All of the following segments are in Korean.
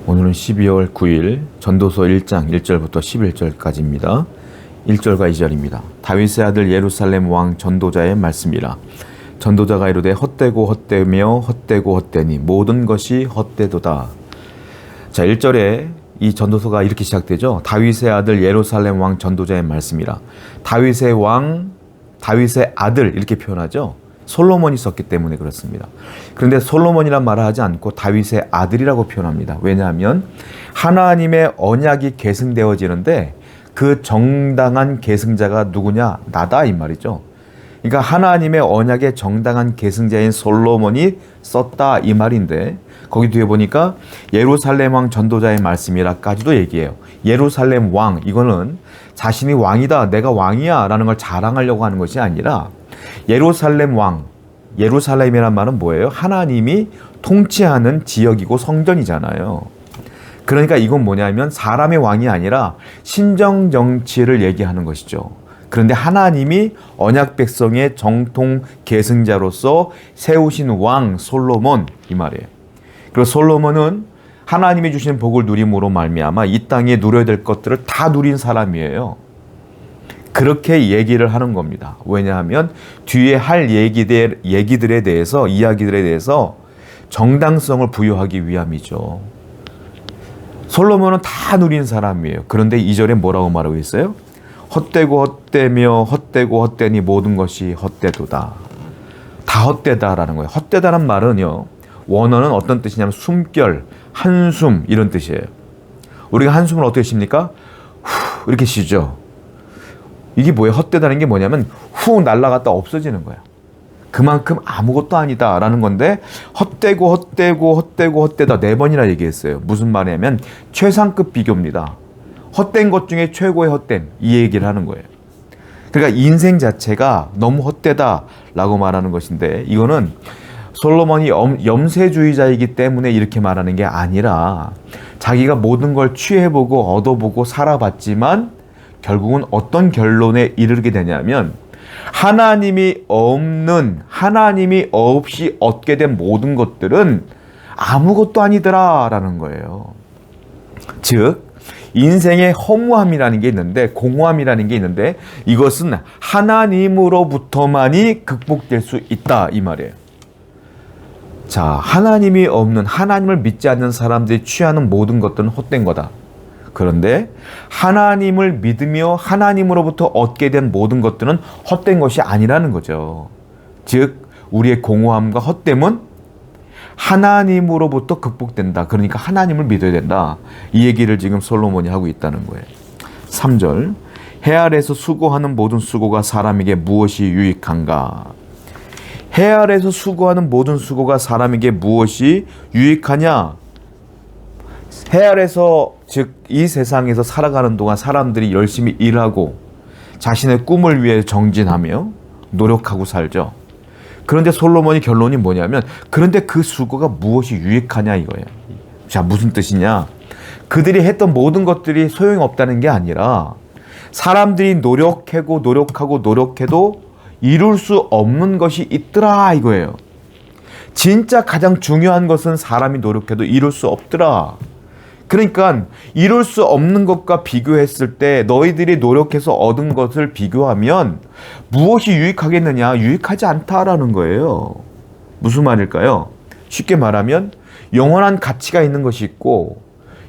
오늘은 12월 9일 전도서 1장 1절부터 11절까지입니다. 1절과 2절입니다. 다윗의 아들 예루살렘 왕 전도자의 말씀이라. 전도자가 이르되 헛되고 헛되며 헛되고 헛되니 모든 것이 헛되도다. 자, 1절에 이 전도서가 이렇게 시작되죠. 다윗의 아들 예루살렘 왕 전도자의 말씀이라. 다윗의 아들 이렇게 표현하죠. 솔로몬이 썼기 때문에 그렇습니다. 그런데 솔로몬이란 말을 하지 않고 다윗의 아들이라고 표현합니다. 왜냐하면 하나님의 언약이 계승되어지는데 그 정당한 계승자가 누구냐? 나다 이 말이죠. 그러니까 하나님의 언약의 정당한 계승자인 솔로몬이 썼다 이 말인데 거기 뒤에 보니까 예루살렘 왕 전도자의 말씀이라까지도 얘기해요. 예루살렘 왕, 이거는 자신이 왕이다, 내가 왕이야 라는 걸 자랑하려고 하는 것이 아니라 예루살렘 왕, 예루살렘이란 말은 뭐예요? 하나님이 통치하는 지역이고 성전이잖아요. 그러니까 이건 뭐냐면 사람의 왕이 아니라 신정 정치를 얘기하는 것이죠. 그런데 하나님이 언약 백성의 정통 계승자로서 세우신 왕 솔로몬 이 말이에요. 그리고 솔로몬은 하나님이 주신 복을 누림으로 말미암아 이 땅에 누려야 될 것들을 다 누린 사람이에요. 그렇게 얘기를 하는 겁니다. 왜냐하면 뒤에 할 이야기들에 대해서 정당성을 부여하기 위함이죠. 솔로몬은 다 누린 사람이에요. 그런데 2절에 뭐라고 말하고 있어요? 헛되고 헛되며 헛되고 헛되니 모든 것이 헛되도다. 다 헛되다라는 거예요. 헛되다는 말은요, 원어는 어떤 뜻이냐면 숨결, 한숨 이런 뜻이에요. 우리가 한숨을 어떻게 쉽니까? 후 이렇게 쉬죠. 이게 뭐예요? 헛되다는 게 뭐냐면 후 날아갔다 없어지는 거야. 그만큼 아무것도 아니다라는 건데 헛되고 헛되고 헛되고 헛되다 4번이나 얘기했어요. 무슨 말이냐면 최상급 비교입니다. 헛된 것 중에 최고의 헛됨 이 얘기를 하는 거예요. 그러니까 인생 자체가 너무 헛되다라고 말하는 것인데 이거는 솔로몬이 염세주의자이기 때문에 이렇게 말하는 게 아니라 자기가 모든 걸 취해보고 얻어보고 살아봤지만 결국은 어떤 결론에 이르게 되냐면 하나님이 없이 얻게 된 모든 것들은 아무것도 아니더라라는 거예요. 즉 인생의 허무함이라는 게 있는데 공허함이라는 게 있는데 이것은 하나님으로부터만이 극복될 수 있다 이 말이에요. 자, 하나님이 없는 하나님을 믿지 않는 사람들이 취하는 모든 것들은 헛된 거다. 그런데 하나님을 믿으며 하나님으로부터 얻게 된 모든 것들은 헛된 것이 아니라는 거죠. 즉 우리의 공허함과 헛됨은 하나님으로부터 극복된다. 그러니까 하나님을 믿어야 된다. 이 얘기를 지금 솔로몬이 하고 있다는 거예요. 3절 해 아래에서 수고하는 모든 수고가 사람에게 무엇이 유익한가? 해 아래에서 수고하는 모든 수고가 사람에게 무엇이 유익하냐? 해 아래에서 즉 이 세상에서 살아가는 동안 사람들이 열심히 일하고 자신의 꿈을 위해 정진하며 노력하고 살죠. 그런데 솔로몬의 결론이 뭐냐면 그런데 그 수고가 무엇이 유익하냐 이거예요. 자, 무슨 뜻이냐? 그들이 했던 모든 것들이 소용이 없다는 게 아니라 사람들이 노력해도 이룰 수 없는 것이 있더라 이거예요. 진짜 가장 중요한 것은 사람이 노력해도 이룰 수 없더라. 그러니까 이룰 수 없는 것과 비교했을 때 너희들이 노력해서 얻은 것을 비교하면 무엇이 유익하겠느냐? 유익하지 않다라는 거예요. 무슨 말일까요? 쉽게 말하면 영원한 가치가 있는 것이 있고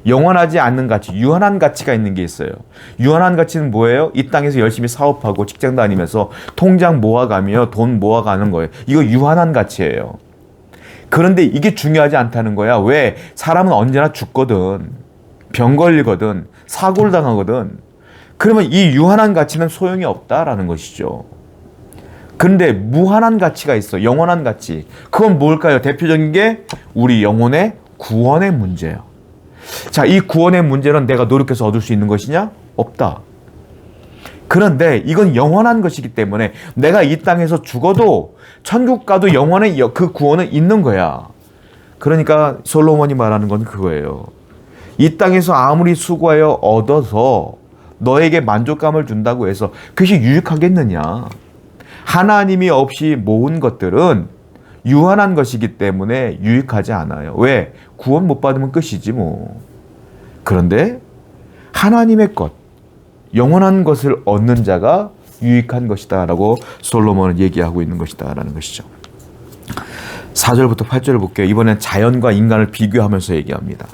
영원하지 않는 가치, 유한한 가치가 있는 게 있어요. 유한한 가치는 뭐예요? 이 땅에서 열심히 사업하고 직장 다니면서 통장 모아가며 돈 모아가는 거예요. 이거 유한한 가치예요. 그런데 이게 중요하지 않다는 거야. 왜? 사람은 언제나 죽거든. 병 걸리거든. 사고를 당하거든. 그러면 이 유한한 가치는 소용이 없다라는 것이죠. 그런데 무한한 가치가 있어. 영원한 가치. 그건 뭘까요? 대표적인 게 우리 영혼의 구원의 문제예요. 자, 이 구원의 문제는 내가 노력해서 얻을 수 있는 것이냐? 없다. 그런데 이건 영원한 것이기 때문에 내가 이 땅에서 죽어도 천국 가도 영원의 그 구원은 있는 거야. 그러니까 솔로몬이 말하는 건 그거예요. 이 땅에서 아무리 수고하여 얻어서 너에게 만족감을 준다고 해서 그것이 유익하겠느냐. 하나님이 없이 모은 것들은 유한한 것이기 때문에 유익하지 않아요. 왜? 구원 못 받으면 끝이지 뭐. 그런데 하나님의 것, 영원한 것을 얻는 자가 유익한 것이다 라고 솔로몬은 얘기하고 있는 것이다 라는 것이죠. 4절부터 8절을 볼게요. 이번엔 자연과 인간을 비교하면서 얘기합니다.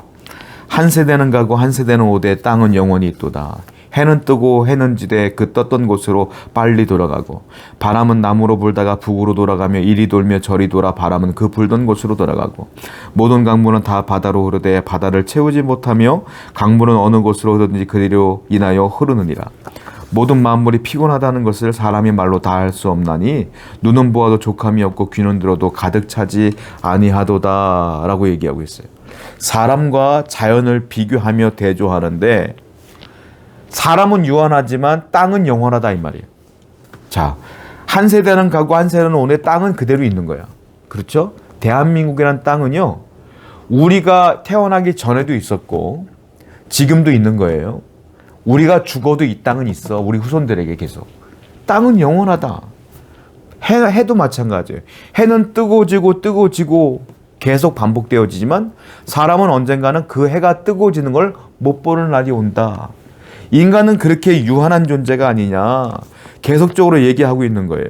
한 세대는 가고 한 세대는 오되 땅은 영원히 있도다. 해는 뜨고 해는 지되 그 떴던 곳으로 빨리 돌아가고 바람은 남으로 불다가 북으로 돌아가며 이리 돌며 저리 돌아 바람은 그 불던 곳으로 돌아가고 모든 강물은 다 바다로 흐르되 바다를 채우지 못하며 강물은 어느 곳으로 흐르든지 그리로 인하여 흐르느니라. 모든 만물이 피곤하다는 것을 사람이 말로 다 할 수 없나니 눈은 보아도 족함이 없고 귀는 들어도 가득 차지 아니하도다 라고 얘기하고 있어요. 사람과 자연을 비교하며 대조하는데 사람은 유한하지만 땅은 영원하다 이 말이에요. 자, 한 세대는 가고 한 세대는 오네. 땅은 그대로 있는 거야. 그렇죠? 대한민국이란 땅은요, 우리가 태어나기 전에도 있었고 지금도 있는 거예요. 우리가 죽어도 이 땅은 있어. 우리 후손들에게 계속. 땅은 영원하다. 해도 마찬가지예요. 해는 뜨고 지고 계속 반복되어지지만 사람은 언젠가는 그 해가 뜨고 지는 걸 못 보는 날이 온다. 인간은 그렇게 유한한 존재가 아니냐 계속적으로 얘기하고 있는 거예요.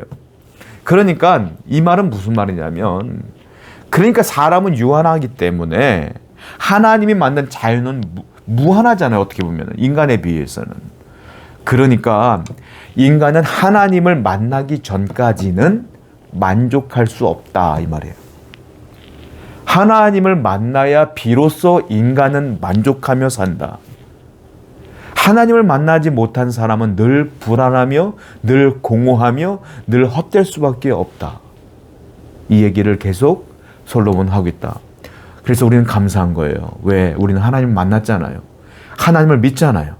그러니까 이 말은 무슨 말이냐면, 그러니까 사람은 유한하기 때문에 하나님이 만든 자유는 무한하잖아요. 어떻게 보면 인간에 비해서는. 그러니까 인간은 하나님을 만나기 전까지는 만족할 수 없다 이 말이에요. 하나님을 만나야 비로소 인간은 만족하며 산다. 하나님을 만나지 못한 사람은 늘 불안하며 늘 공허하며 늘 헛될 수밖에 없다. 이 얘기를 계속 솔로몬은 하고 있다. 그래서 우리는 감사한 거예요. 왜? 우리는 하나님을 만났잖아요. 하나님을 믿잖아요.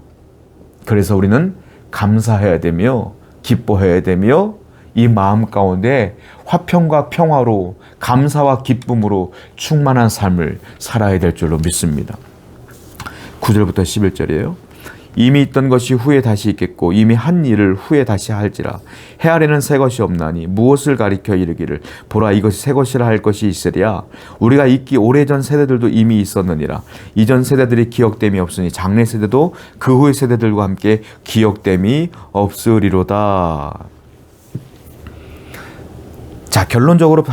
그래서 우리는 감사해야 되며 기뻐해야 되며 이 마음 가운데 화평과 평화로 감사와 기쁨으로 충만한 삶을 살아야 될 줄로 믿습니다. 9절부터 11절이에요. 이미 있던 것이 후에 다시 있겠고 이미 한 일을 후에 다시 할지라. 해 아래는 새 것이 없나니 무엇을 가리켜 이르기를 보라 이것이 새 것이라 할 것이 있으랴. 우리가 있기 오래전 세대들도 이미 있었느니라. 이전 세대들이 기억됨이 없으니 장래 세대도 그 후의 세대들과 함께 기억됨이 없으리로다. 자, 결론적으로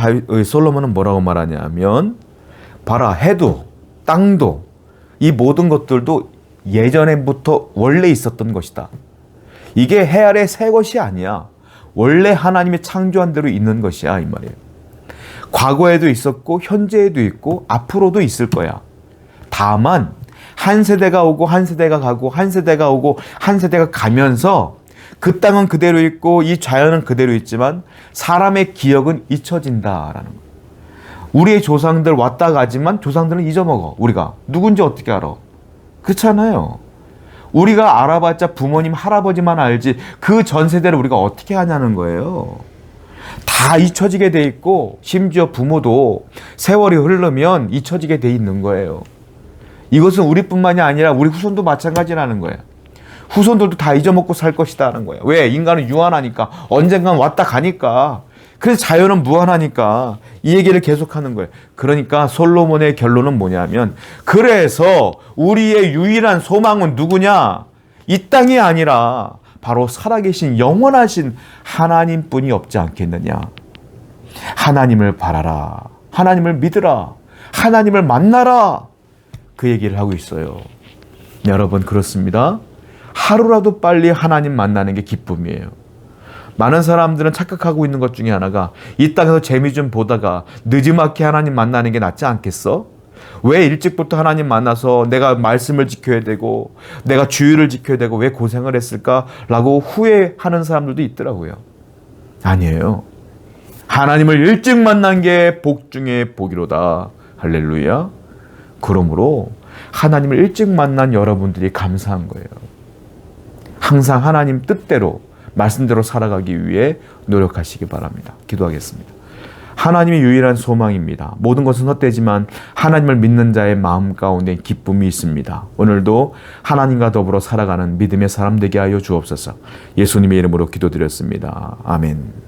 솔로몬은 뭐라고 말하냐면, 봐라, 해도 땅도 이 모든 것들도 예전에부터 원래 있었던 것이다. 이게 해 아래 새 것이 아니야. 원래 하나님이 창조한 대로 있는 것이야 이 말이에요. 과거에도 있었고 현재에도 있고 앞으로도 있을 거야. 다만 한 세대가 오고 한 세대가 가고 한 세대가 오고 한 세대가 가면서 그 땅은 그대로 있고 이 자연은 그대로 있지만 사람의 기억은 잊혀진다라는 거예요. 우리의 조상들 왔다 가지만 조상들은 잊어먹어. 우리가 누군지 어떻게 알아? 그렇잖아요. 우리가 알아봤자 부모님, 할아버지만 알지 그 전 세대를 우리가 어떻게 하냐는 거예요. 다 잊혀지게 돼 있고 심지어 부모도 세월이 흐르면 잊혀지게 돼 있는 거예요. 이것은 우리뿐만이 아니라 우리 후손도 마찬가지라는 거예요. 후손들도 다 잊어먹고 살 것이다는 거예요. 왜? 인간은 유한하니까. 언젠간 왔다 가니까. 그래서 자연은 무한하니까 이 얘기를 계속하는 거예요. 그러니까 솔로몬의 결론은 뭐냐면, 그래서 우리의 유일한 소망은 누구냐? 이 땅이 아니라 바로 살아계신 영원하신 하나님뿐이 없지 않겠느냐. 하나님을 바라라. 하나님을 믿으라. 하나님을 만나라. 그 얘기를 하고 있어요. 여러분, 그렇습니다. 하루라도 빨리 하나님 만나는 게 기쁨이에요. 많은 사람들은 착각하고 있는 것 중에 하나가, 이 땅에서 재미 좀 보다가 늦지막히 하나님 만나는 게 낫지 않겠어? 왜 일찍부터 하나님 만나서 내가 말씀을 지켜야 되고 내가 주의를 지켜야 되고 왜 고생을 했을까라고 후회하는 사람들도 있더라고요. 아니에요. 하나님을 일찍 만난 게 복 중에 복이로다. 할렐루야. 그러므로 하나님을 일찍 만난 여러분들이 감사한 거예요. 항상 하나님 뜻대로 말씀대로 살아가기 위해 노력하시기 바랍니다. 기도하겠습니다. 하나님이 유일한 소망입니다. 모든 것은 헛되지만 하나님을 믿는 자의 마음 가운데 기쁨이 있습니다. 오늘도 하나님과 더불어 살아가는 믿음의 사람 되게 하여 주옵소서. 예수님의 이름으로 기도드렸습니다. 아멘.